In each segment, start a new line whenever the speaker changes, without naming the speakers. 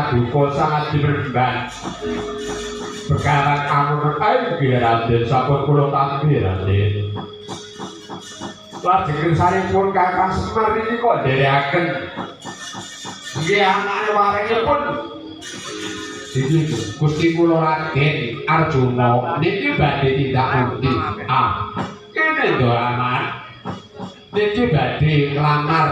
paduka sangat diperban. Perkara amun ae Raden sampun kula tampi Raden. Lajeng saripun Kakang Semar niki kok nderekaken nggih anake waringipun iki Gusti kula Raden Arjuna niki badhe tindak pundi kene lho aman niki badhe nglamar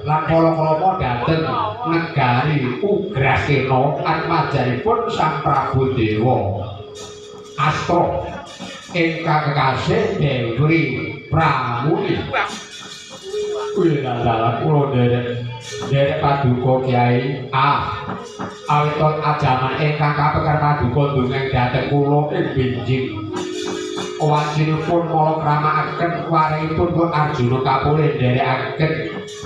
lan kala-krama dhateng negari Ugrasena lan majaripun Sang Prabu Dewa Astra ingkang kekasih Dewi Pramuni. Kuwi dalah kula nderek paduka Kyai awit ajaman ingkang kapekar paduka dongeng dhateng kula ing benjing wajibipun mala kramakaken waringipun Kang Arjuna kapulih nderekaken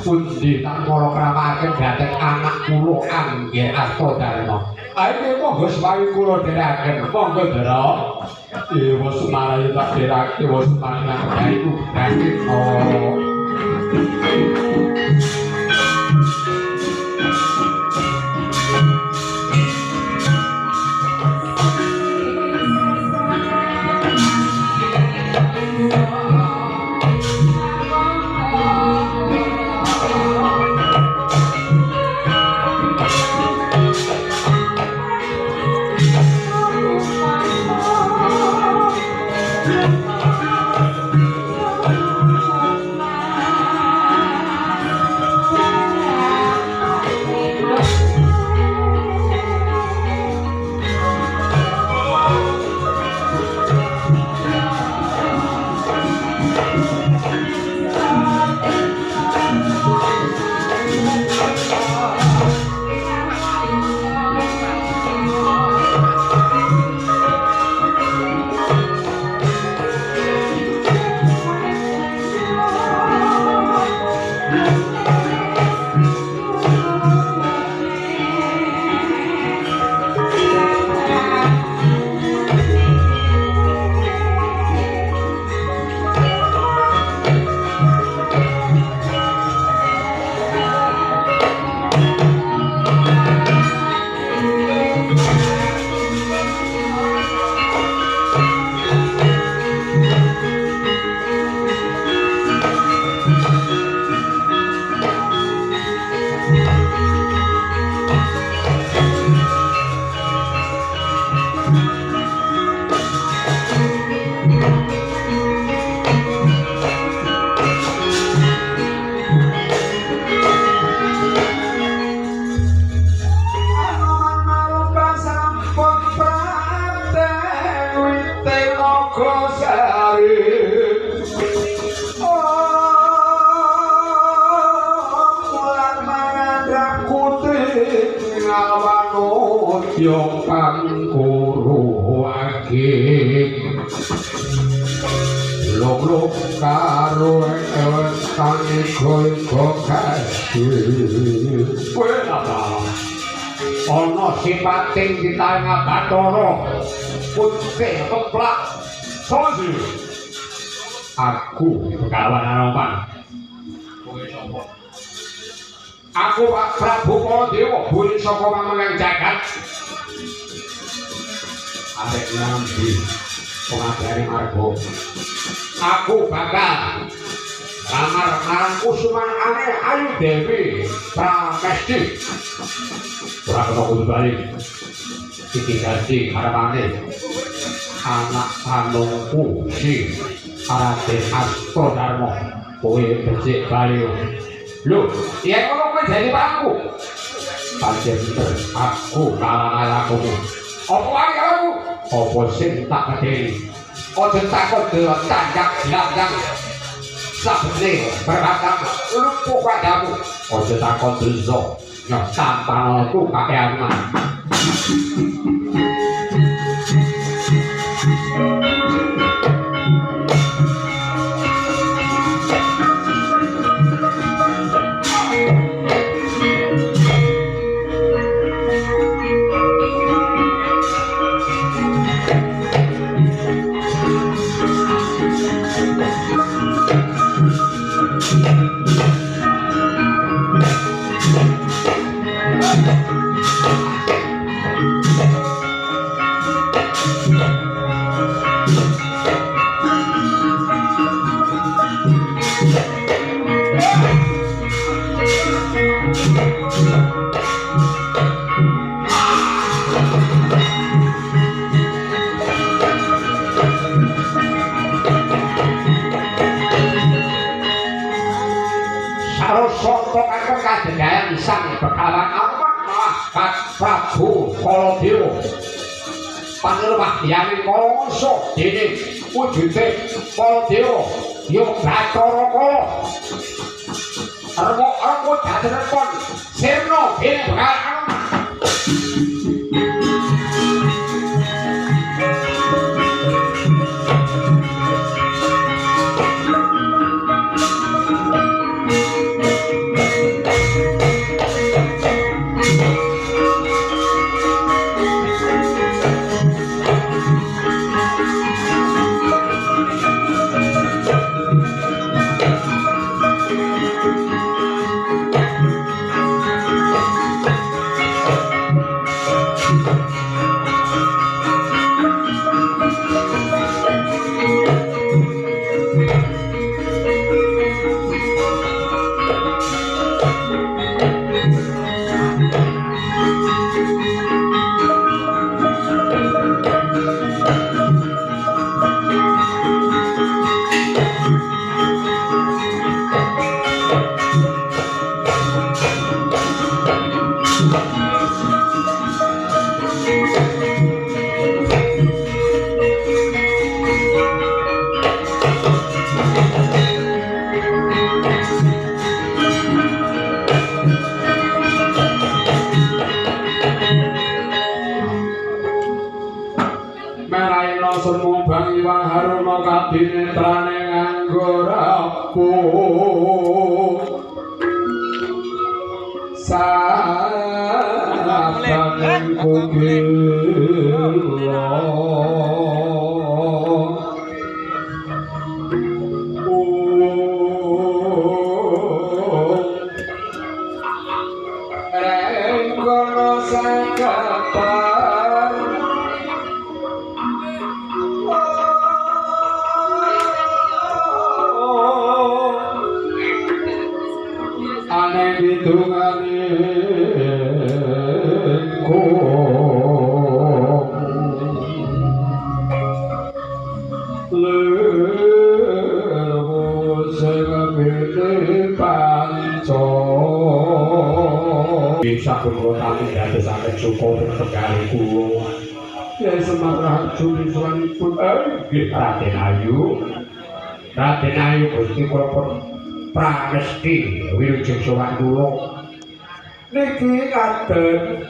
pundi tak mala kramakaken dhateng anak kula Angger Astradharma. Ayo monggo sewawi kula nderekaken monggo Ndara. Dewa Semarayu tak derake Dewa Semarayu iku dadi Yung pangkuro aging log-log karo tani goy-goy kasih wala ono sipating kita ngabatoro putih keplak sozi aku kawan aroman aku Pak Prabu Dewa buri saka Mamang Jagat arek nambi pengabari margo aku bakal lamar marang kusuman ane Ayu Dewi Pramesti ora kena kudu balik iki ganti karamane anak kandungku si Raden Astradharma kowe becik bali lho yen ngono kowe dadi aku pancen aku kalah-kalahku apa wae aku apa sing tak ngedeni aja takut delok tanjak dilandang sabene berakam lupu padamu aja takut dosa nyok tampangku kakean sang Begawan Amarta Prabu Kaladewa panelwah yaning Kalawangsa dene wujude Kaladewa ya Bathara Kala Remo dadenipun sirna dene Begawan sumumbang iwang haruna kabinetrane nganggo rapuh saben kugil rengkono sakapan aneh ditungani lewu segabete panco sabun kotane dados sampe cukup tegari kula ya semarang juri suwanipun nggih Raden Ayu Gusti kula pramesti wilujeng sowan kula niki kaden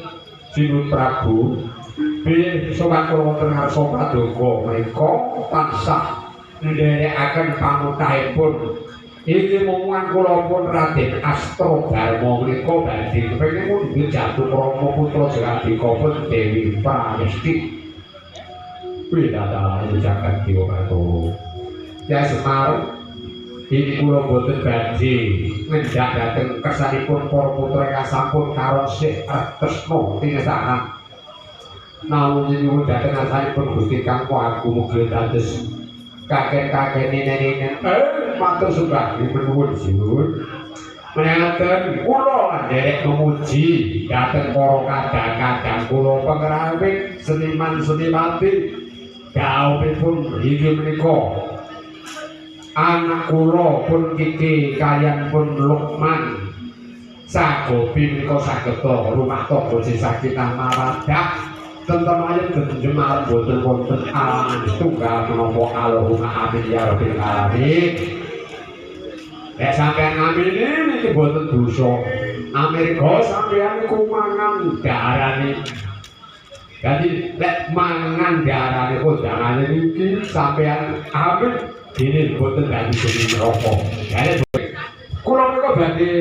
Sinun Prabu bilih sowan kula wonten ngarsa paduka menika tansah ndherekaken pamutahipun iki momongan kula pun Raden Astrodarma menika badhe kepengin mundhut Jatuh Rama putra Jagandika pun Dewi Pramesti widadari jagat Dewa Batara ya Semar ini kula boten badhe ngendhak dhateng kersanipun para putra ingkang sampun karosih tresna tingesakan namun nyuwun dhateng asalipun Gusti Kang Agung mugi dados kakek-kakek nenen matur sembah nuwun sinuwun menawi kula nderek memuji dhateng para kadang-kadang kula pengrawit seniman-seniwati dawuhipun inggih menika anak kula pun Kiki kaliyan pun Lukman sagopi menika sageta rumah tangga sakinah mawaddah tenten ayat jenjemar boten wonten alangan setunggal menapa Allahumma amin ya rabbal alamin nek sampeyan ngamini niki boten dosa amarga sampeyan niku mangan darane dadi nek mangan darane kondangane niki sampeyan amin dene boten dadi dene neraka jane kula menika badhe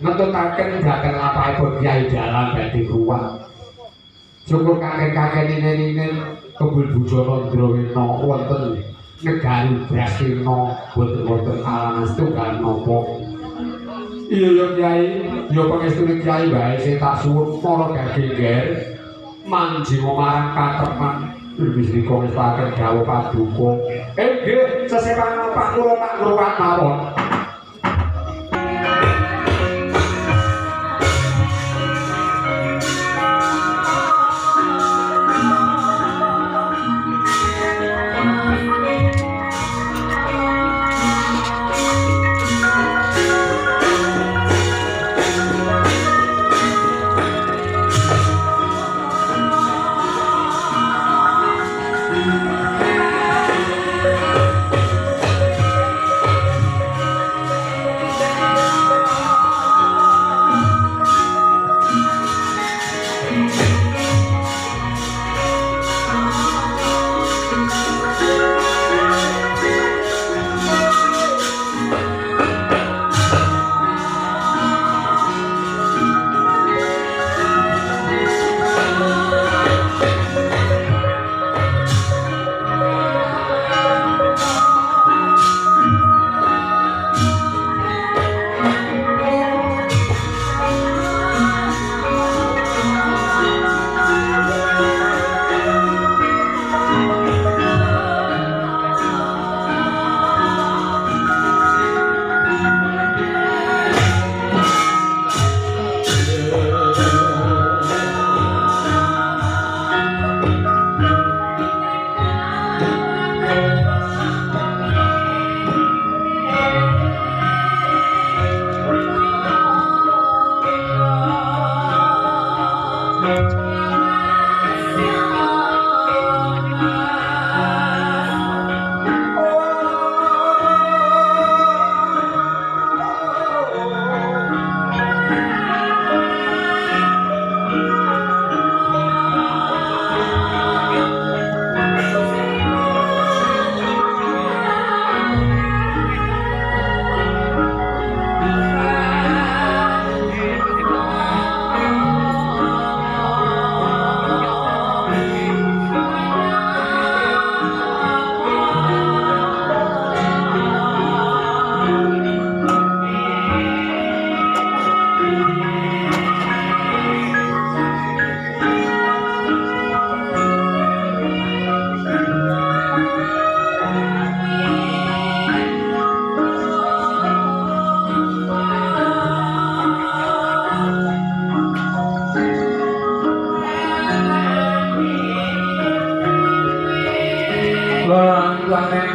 ngetutaken dhateng lapahipun Kyai Dalam badhe ruwah syukur kakek-kakek ninen Kebul Bujana Ndrawena wonten negari Brastina boten alangan setunggal napa iya ya Kyai ya pangestune Kyai bae sing tak suwun para gegger manjiwa marang kateman wis dikomesaken dawuh paduka nggih sesepan Pak kula tak ngruwat mawon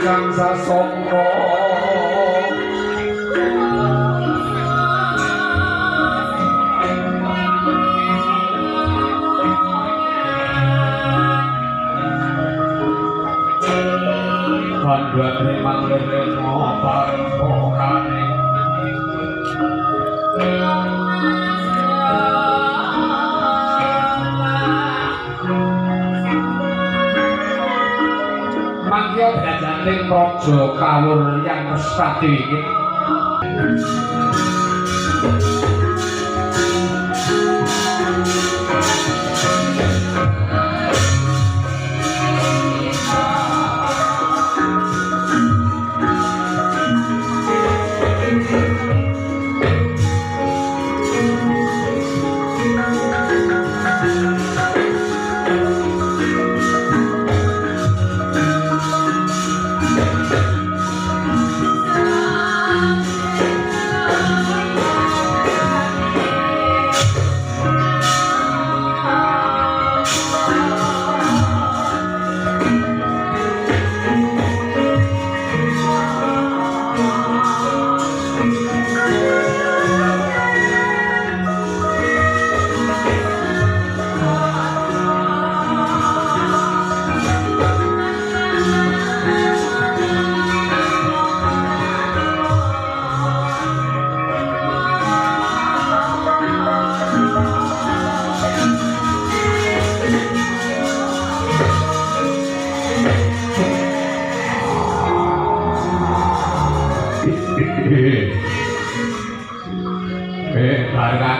kang sasongko Bandha memang lireno parempokane Mangya brajaning raja kawur yang mestati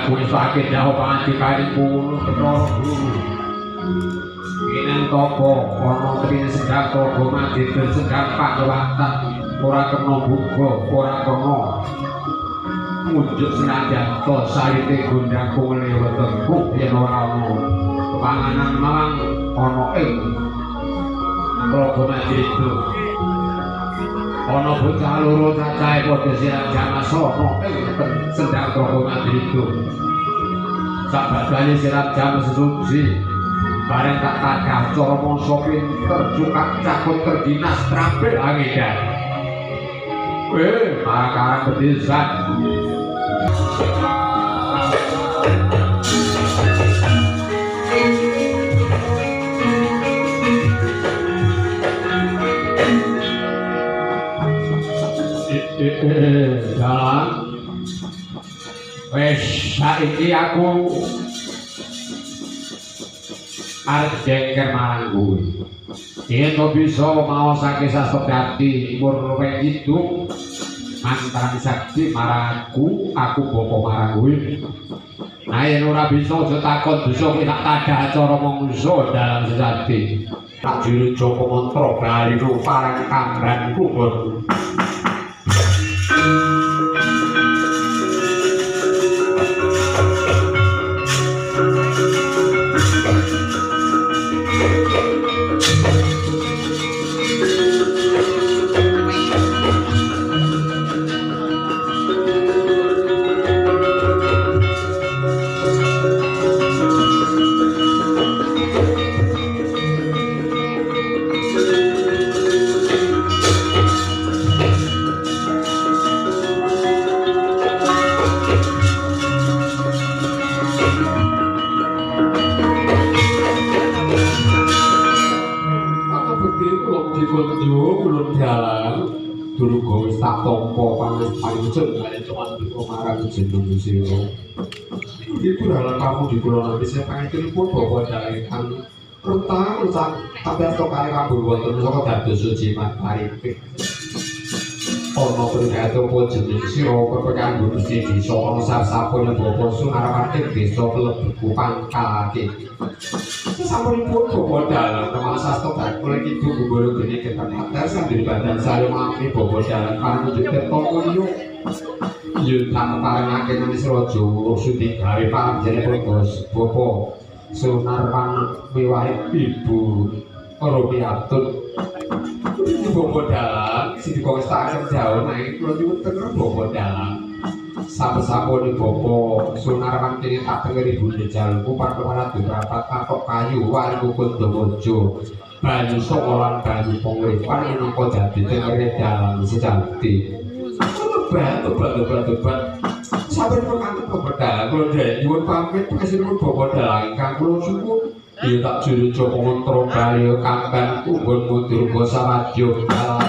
wingit sakit jauh panti kali puluh betul ini toko ono kini sedang toko mati sedang panggawatan ora kena buka ora kena muncul senajan to sarite gondang kule wetengku yen ora ono panganan malang ono ing toko mati itu ono bocah loro cacahe padha siram jamasono ing sedang toko mati itu sabadane sirap jam sesuci bareng tak tagah cara mangsa pinter cukak cakut terdinas terampil angedan marang bedesan jalan wes saiki aku arep jengker marang kowe. Yen to bisa maosake sasogati murwen itu mantan sakti marang aku bapa marang kowe. Nah yen ora bisa aja takon bisa kowe tak tadah cara mangsa dalam sejati. Tak juru Joko mantra bali parang kambran kubur. Tak tompo paling jeneng cuman marang jeneng sira. Iku dalam kamu di kula nanti saya pengen pun bawa jalan rentang tapi atau kali kamu wonten saka dados suci matahari. Ono berkaitu pun jeneng sira kepekan Gusti bisa ono sasapun bapa sunarawating desa Plebeku Pangkalake. Sasampunipun bawa dalan nama sastra bakul iki guguru gene ketan atas sambil badan saya mami bawa dalan panujud toko yo tak parengake nang Sraja Sudi gawe panjenengan Bos Bapa Sunarwan miwahe Ibu Romiatun iki bawa dalan sing dikongestaken jauh naik kula nyuwun teng bawa dalan sampun-sampun Bapa Sunarwan kene tak tengeri Bunda Jalku parkemana dirapat patok kayu warung Kundawaja banyu sokolan banyu penguripan minangka dadi tengere dalan sejati. Tobat. Sampun mangkat pepedal kula dherek nyuwun pamit pasinipun Bapak dalang ingkang kula suwun. Ya tak juru Joko Mantra bali kampen kunggun mundur basa madya dalan.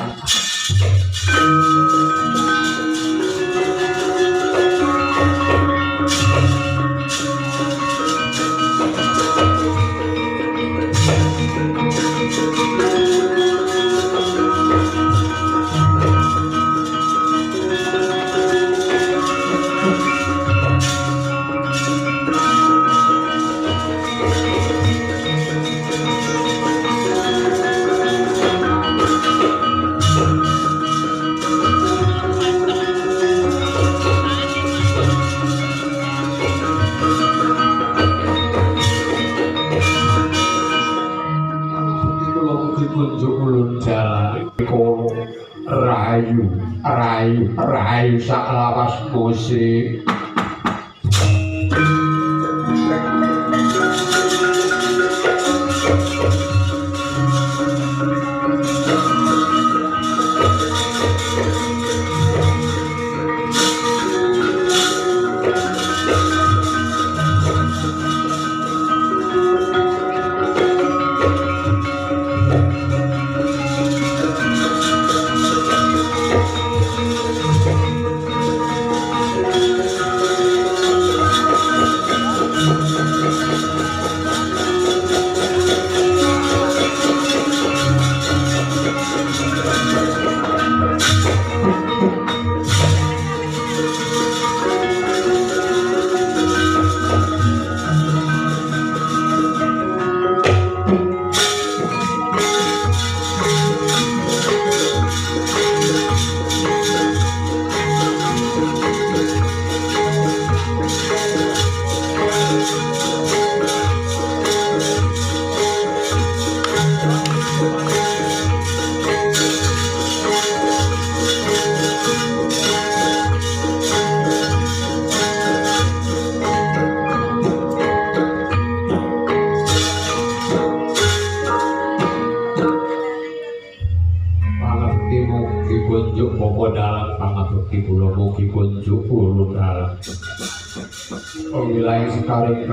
Rayu sak lawas musik. Wilayah sekali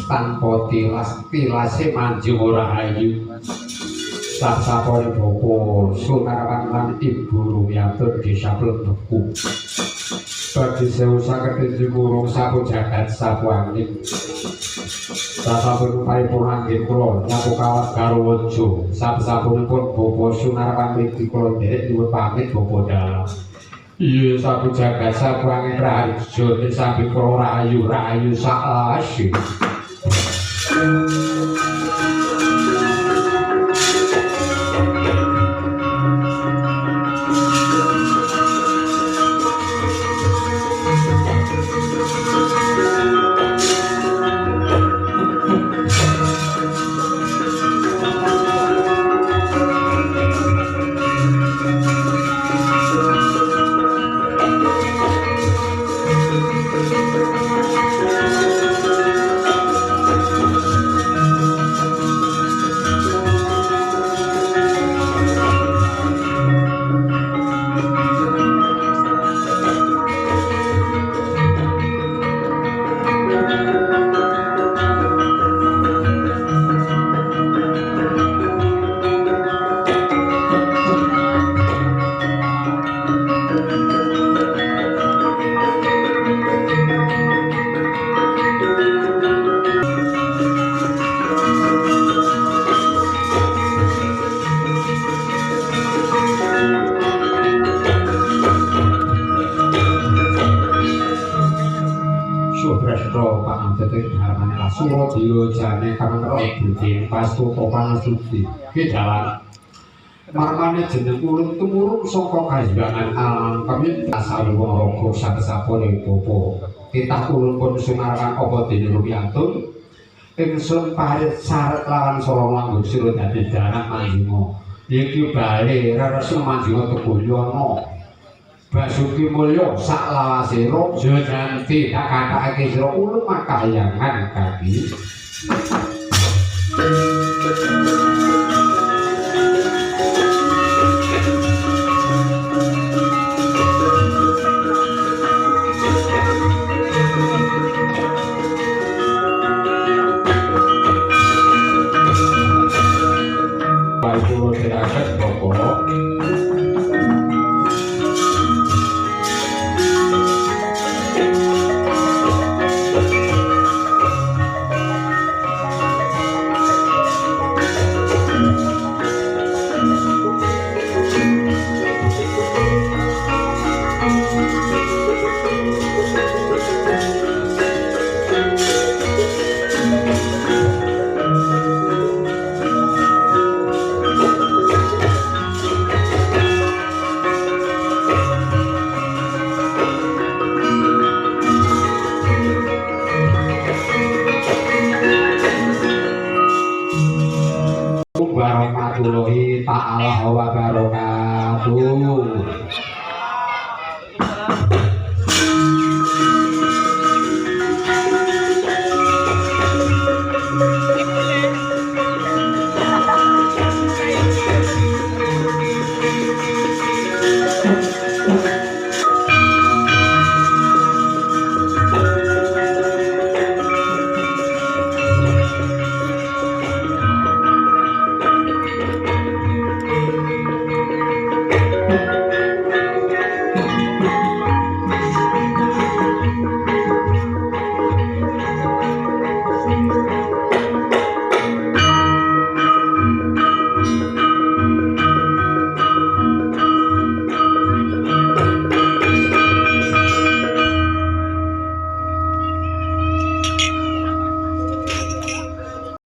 tanpa tilase manjing ora ayu sasapane bapa Sunarwan lan Ibu Rumiatur desa Plebeku badhe sewu saged jumurung sapu jagat sapu angin sasapun paripun anggen kula nyapu kawat garwaja sapusapunipun bapa Sunarwan mriki kula nderek nyuwun pamit bapa dalang. Iya sapu jagat sapu angin raharjo sapi kula rayu sak asih. penting dharmane Sura Dirajane kang Budi pastuta panasuci ki dalan marmane jeneng ulun tumurun saka kahyangan alam kami asaluwung raga sakesapune popo titah ulun pun sumarang apa dene rumiantun ingsun parit saret lawan sora langgung sira dadi danak manjunga iki bali reresmu manjunga teguyono Basuki Mulya sak lawase raja janti tak kathake sira ulun makahyangan kaki warahmatullahi ta'ala wa barakatuh.